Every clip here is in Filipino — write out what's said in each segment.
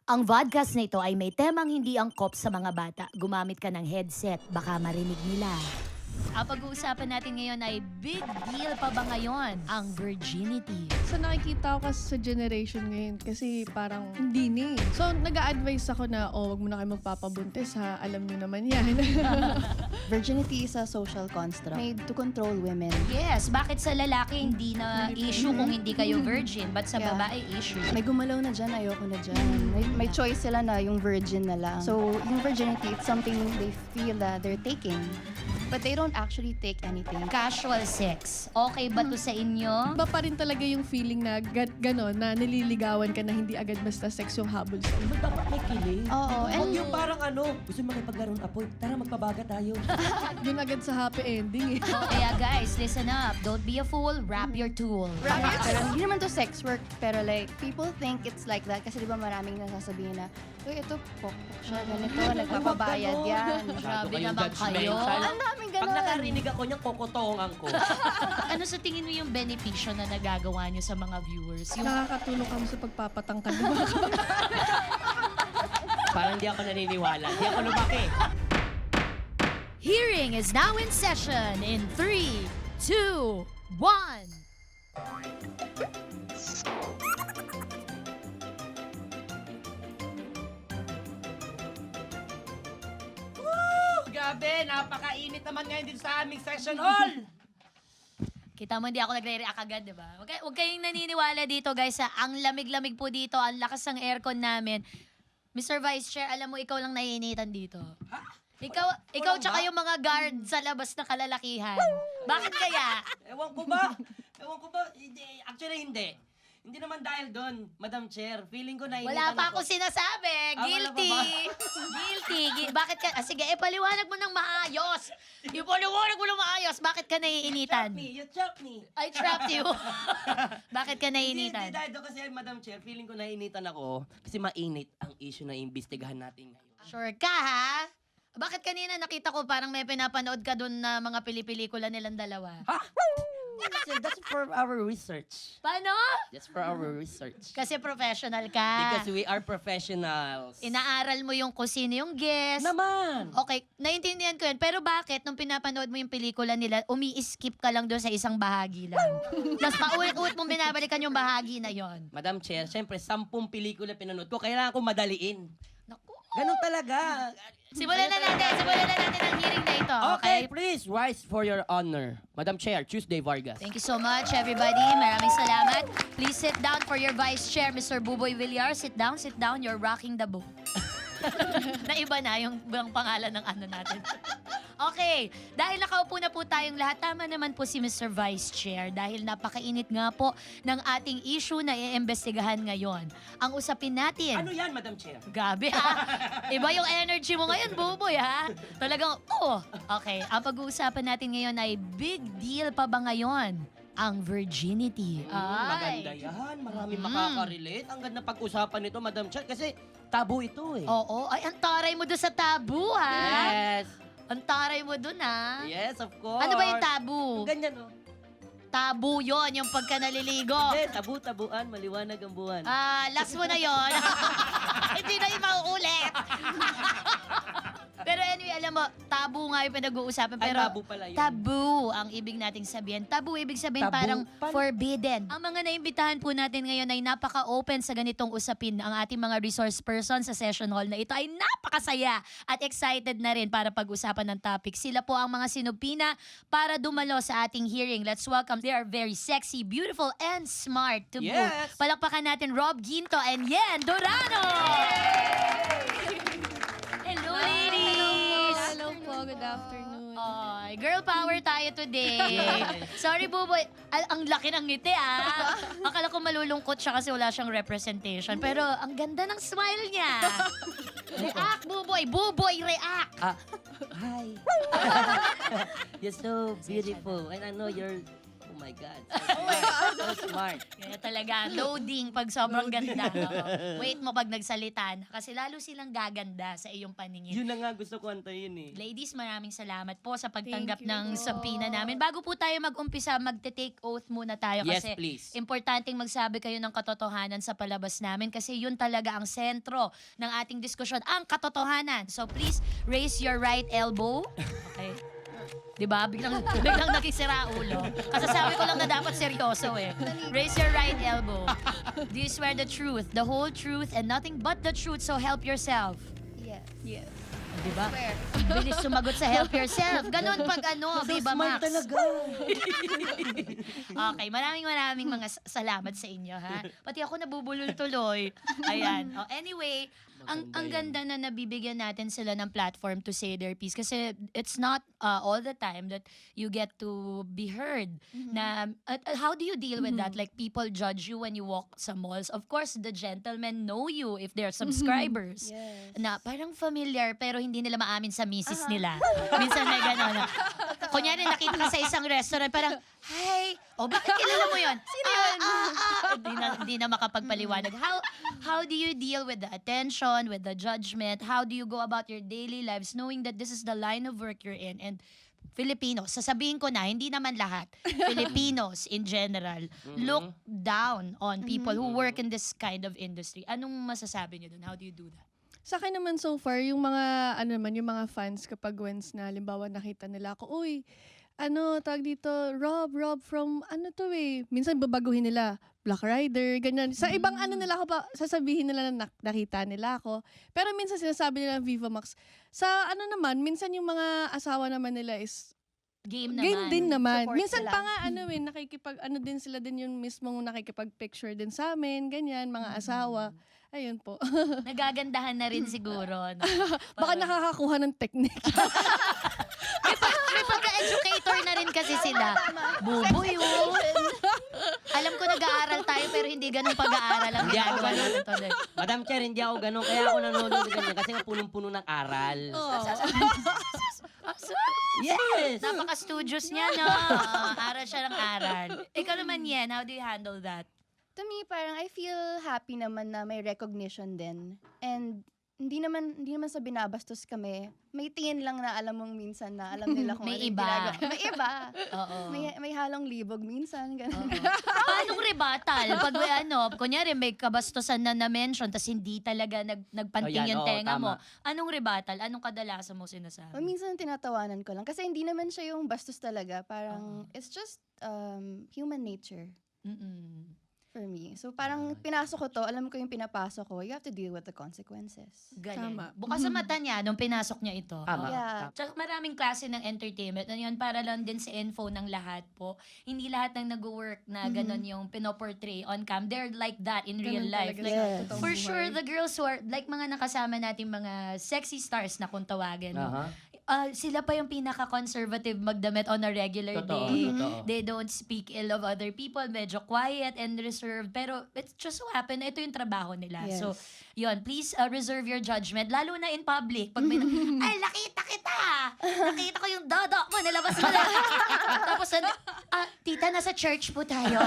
Ang vodcast na ito ay may temang hindi angkop sa mga bata. Gumamit ka ng headset, baka marinig nila. Ang pag-uusapan natin ngayon ay big deal pa ba ngayon ang virginity? So nakikita ko kasi sa generation ngayon kasi parang hindi ni. So nag-a-advise ako na, wag mo na kayo magpapabuntis ha. Alam niyo naman yan. Virginity is a social construct made to control women. Yes, bakit sa lalaki hindi na Hindi issue pwede. kung hindi kayo virgin, but sa Yeah. babae issue? May gumalaw na dyan, ayoko na dyan. May choice sila na yung virgin na lang. So, yung virginity, it's something they feel that they're taking. But they don't actually take anything. Casual sex, okay ba to sa inyo? Iba pa rin talaga yung feeling na gano'n, na nililigawan ka na hindi agad basta sex yung habol sa'yo. Ba't dapat may kilig? Oo, Huwag and yung parang gusto mo makipaglarong apoy, tara magpabaga tayo. Yun agad sa happy ending eh. Kaya guys, listen up. Don't be a fool, wrap your tool. pero hindi naman to sex work, pero like, people think it's like that kasi di ba maraming nasasabihin na, uy, ito, pokpok siya, ganito, nagpapabayad yan. Grabe kayong naman kayo. judgmental. Ang daming Pag ganon. nakarinig ako niya, kokotongan ko. Ano sa tingin mo yung benepisyo na nagagawa nyo sa mga viewers? Yung Nakakatulong kami sa pagpapatangkad ng mga Parang hindi ako naniniwala. Hindi ako lumaki. hearing is now in session in 3, 2, 1. Gabi, napakainit naman ngayon dito sa aming session hall. Kita mo, hindi ako nagre-react agad, di ba? Huwag kayong naniniwala dito, guys. Ang lamig-lamig po dito. Ang lakas ng aircon namin. Mr. Vice Chair, alam mo, ikaw lang naiinitan dito. Ikaw tsaka yung mga guard sa labas na kalalakihan. Bakit kaya? Ewan ko ba? Hindi, actually, hindi. Hindi naman dahil doon, Madam Chair. Feeling ko na Wala pa ako sinasabi. Ah, wala Guilty. pa ba? Guilty. Bakit ka? Sige, paliwanag mo ng maayos. Ipaliwanag mo ng maayos. Bakit ka naiinitan? You trapped me. I trapped you. Bakit ka Hindi naiinitan? dahil doon kasi, Madam Chair, feeling ko naiinitan ako kasi mainit ang issue na iimbestigahan natin ngayon. Sure ka, ha? Bakit kanina nakita ko parang may pinapanood ka doon na mga pili-pelikula nilang dalawa? Ha? That's for our research. Paano? That's for our research. Kasi professional ka. Because we are professionals. Inaaral mo yung kung sino yung guest. Naman! Okay, naintindihan ko yun. Pero bakit nung pinapanood mo yung pelikula nila, umi-skip ka lang doon sa isang bahagi lang? Tapos paulit-ulit mong binabalikan yung bahagi na yon. Madam Chair, syempre, 10 pelikula pinanood ko, kailangan ko madaliin. Naku. Ganun talaga. Simulan na natin ang hearing na ito. Okay, please rise for your honor. Madam Chair, Tuesday Vargas. Thank you so much, everybody. Maraming salamat. Please sit down for your Vice Chair, Mr. Buboy Villar. Sit down. You're rocking the boat. Naiba na yung pangalan ng ano natin. Okay, dahil nakaupo na po tayong lahat, tama naman po si Mr. Vice Chair dahil napakainit nga po ng ating issue na iimbestigahan ngayon. Ang usapin natin... Ano yan, Madam Chair? Gabi ha. Iba yung energy mo ngayon, Buboy ha. Talagang, Okay, ang pag-uusapan natin ngayon ay big deal pa ba ngayon ang virginity? Maganda yan. Marami makaka-relate. Ang ganda pag-usapan nito, Madam Chair, kasi tabu ito eh. Oo, ay ang taray mo doon sa tabu ha. Yes. Ang taray mo doon ha. Yes, of course. Ano ba yung tabu? Ganyan, oh. Tabu yon yung pagka naliligo. Hindi, tabu-tabuan, maliwanag ang buwan. Last mo na yon. Hindi na yung mauulit. Pero anyway, alam mo, tabu nga yung pinag-uusapan. Ay, Pero tabu pala yun. tabu ang ibig nating sabihin. Tabu, ibig sabihin Tabu? parang Paano? forbidden. Ang mga naimbitahan po natin ngayon ay napaka-open sa ganitong usapin. Ang ating mga resource person sa session hall na ito ay napakasaya at excited na rin para pag-usapan ng topic. Sila po ang mga sinupina para dumalo sa ating hearing. Let's welcome. They are very sexy, beautiful, and smart to boot. Yes. Palakpakan natin Rob Ginto and Yen Dorano! Hello, ladies! Hello po, good afternoon. Ay, girl power tayo today. Sorry, Buboy. Ang laki ng ngiti, ah. Akala ko malulungkot siya kasi wala siyang representation. Pero ang ganda ng smile niya. React, Buboy. Buboy, react. Hi. You're so beautiful. And I know you're Oh my God. So smart. Kaya talaga, loading pag sobrang ganda. Oo. Wait mo pag nagsalita na. Kasi lalo silang gaganda sa iyong paningin. Yun na nga gusto ko antayin eh. Ladies, maraming salamat po sa pagtanggap Thank you ng po. subpoena namin. Bago po tayo mag-umpisa, magte-take oath muna tayo Yes, kasi please. importanteng magsabi kayo ng katotohanan sa palabas namin kasi yun talaga ang sentro ng ating diskusyon, ang katotohanan. So please, raise your right elbow. Okay. Diba? Biglang nakisira ulo. Kasasabi ko lang na dapat seryoso eh. Raise your right elbow. Do you swear the truth, the whole truth, and nothing but the truth, so help yourself? Yes. Yes. Diba? Swear. Bilis sumagot sa help yourself. Ganon pag ano, So Viva smart Max. talaga. Okay, maraming mga salamat sa inyo, ha? Pati ako nabubulol tuloy. Ayan. Oh, anyway, ang ganda na nabibigyan natin sila ng platform to say their piece kasi it's not all the time that you get to be heard. Na how do you deal with that? Like people judge you when you walk sa malls. Of course, the gentlemen know you if they're subscribers. Yes. Na parang familiar pero hindi nila maamin sa misis nila. Minsan may gano'n. Kunyari nakita ka sa isang restaurant, parang, hi, bakit kilala mo yun? Sino yun? Hindi na makapagpaliwanag. How do you deal with the attention, with the judgment? How do you go about your daily lives knowing that this is the line of work you're in? And Filipinos, sasabihin ko na, hindi naman lahat, Filipinos in general, look down on people who work in this kind of industry. Anong masasabi niyo dun? How do you do that? Sa akin naman so far, yung mga, yung mga fans kapag once na, halimbawa nakita nila ako, uy, tawag dito, Rob from, minsan babaguhin nila, Black Rider, ganyan. Sa ibang nila ako pa, sasabihin nila na nakita nila ako. Pero minsan sinasabi nila Viva Max. Sa naman, minsan yung mga asawa naman nila is, Game naman. game din naman. Support Minsan sila. pa nga, nakikipag, din sila din yung mismong nakikipag-picture din sa amin, ganyan, mga asawa. Ayun po. Nagagandahan na rin siguro. No? Baka nakakakuha ng technique. May pagka-educator na rin kasi sila. Buboy, oh. Alam ko nag-aaral tayo pero hindi ganun pag-aaral ang Hindi ako ginagawa ganun. natin today. Madam Chair, hindi ako ganun. Kaya ako nanonood ng ganyan kasi nga punong-puno ng aral. Yes! Napaka-studios niya, no? Aral siya ng aral. Ikaw naman yan, how do you handle that? To me, parang I feel happy naman na may recognition din. And hindi naman sa binabastos kami. May tingin lang na alam mong minsan na alam nila kung May ano yung iba. ginagawa. May iba. Oo. May halong libog minsan. Ganun. Paanong rebatal? Pag may kunyari may kabastusan na na-mention tas hindi talaga nagpanting Oh, yan, yung oo, tenga mo. tama. Anong rebatal? Anong kadalasan mo sinasabi? Minsan tinatawanan ko lang. Kasi hindi naman siya yung bastos talaga. Parang, it's just human nature Mm-mm. for me. So parang pinasok ko to, alam ko yung pinapasok ko, you have to deal with the consequences. Galing. Tama. Bukas sa mata niya nung pinasok niya ito. Tama. Yeah. Tsaka maraming klase ng entertainment. Ano yun, para lang din sa info ng lahat po. Hindi lahat ng nag-work na ganun yung pinoportray on cam. They're like that in real Ganun life. talaga Like, sa Yes. totoong for buhay. sure, the girls who are, like mga nakasama natin mga sexy stars na kung tawagin. no? Aha. Sila pa yung pinaka-conservative magdamit on a regular Totoo, day. totoo. They don't speak ill of other people. Medyo quiet and reserved. Pero it just so happen na ito yung trabaho nila. Yes. So, yun, please reserve your judgment. Lalo na in public. Pag may, ay, nakita kita! Nakita ko yung dodo mo, nilabas mo lang. Tapos, tita, nasa church po tayo.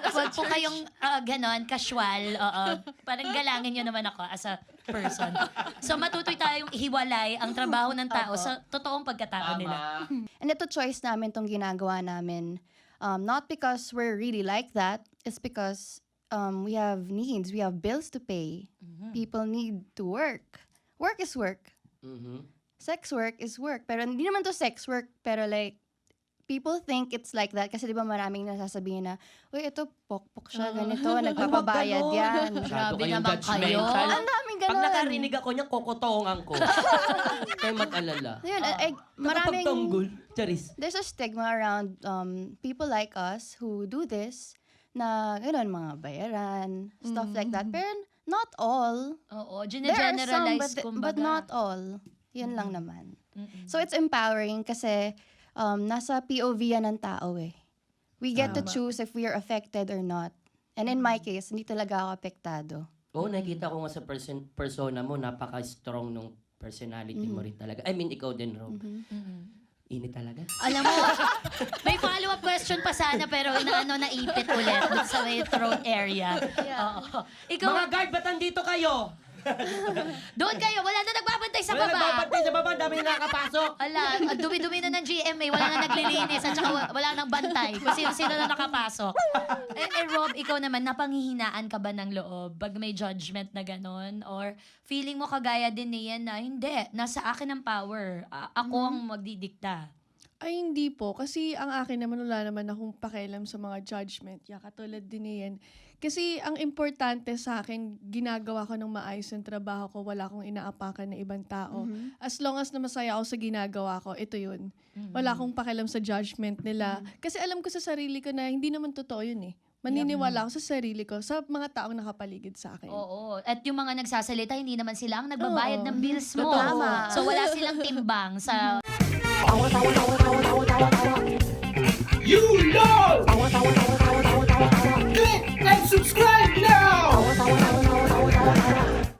Huwag po kayong ganon, casual. Oo. Parang galangin nyo naman ako as a person. So, matutoy tayong ihiwalay ang trabaho ng tao sa totoong pagkatao nila. Tama. And ito choice namin tong ginagawa namin. Not because we're really like that. It's because we have needs. We have bills to pay. People need to work. Work is work. Mhm. Sex work is work. Pero hindi naman to sex work. Pero like, people think it's like that. Kasi di ba maraming nasasabihin na, uy, ito, pokpok siya, ganito, nagpapabayad Huwag yan. ganon. Grabe kayong naman kayo. judgmental. Ang daming Pag ganon. nakarinig ako niya, kokotongan ko. Kayo mag-alala. Yun, maraming, Nakapagtanggol. Charis. there's a stigma around people like us who do this na, gano'n, mga bayaran, stuff like that. Pero not all. Oo, There are some, generalize but not all. Yun lang naman. Mm-mm. So it's empowering kasi nasa POV yan ng tao eh. We get to Tama. choose if we are affected or not. And in my case, hindi talaga ako apektado. Oo, nakikita ko nga sa persona mo, napaka-strong nung personality mo rin talaga. I mean, ikaw din, Rob. Mm-mm. Init talaga. Alam mo, may follow-up question pa sana pero naipit ulit dun sa may throat area. Oo. Ikaw, Mga guard, ba't andito kayo? doon kayo, wala na nagbabantay sa Wala baba. nagbabantay sa baba, dami na nakapasok. Ala, ang dumi-dumi na ng GMA, wala na naglilinis at saka wala nang bantay kung sino na nakapasok. Rob, ikaw naman, napanghihinaan ka ba ng loob pag may judgment na ganon? Or feeling mo kagaya din niyan na hindi, nasa akin ang power. Ako ang magdidikta. Ay, hindi po. Kasi ang akin naman, wala naman akong pakialam sa mga judgment. Katulad din niyan. Kasi ang importante sa akin, ginagawa ko ng maayos yung trabaho ko. Wala akong inaapakan na ibang tao. As long as na masaya ako sa ginagawa ko, ito yun. Wala akong pakialam sa judgment nila. Kasi alam ko sa sarili ko na hindi naman totoo yun eh. Maniniwala ako sa sarili ko, sa mga taong nakapaligid sa akin. Oo. At yung mga nagsasalita, hindi naman sila ang nagbabayad ng bills mo. Tama. So wala silang timbang sa You know! Click and subscribe!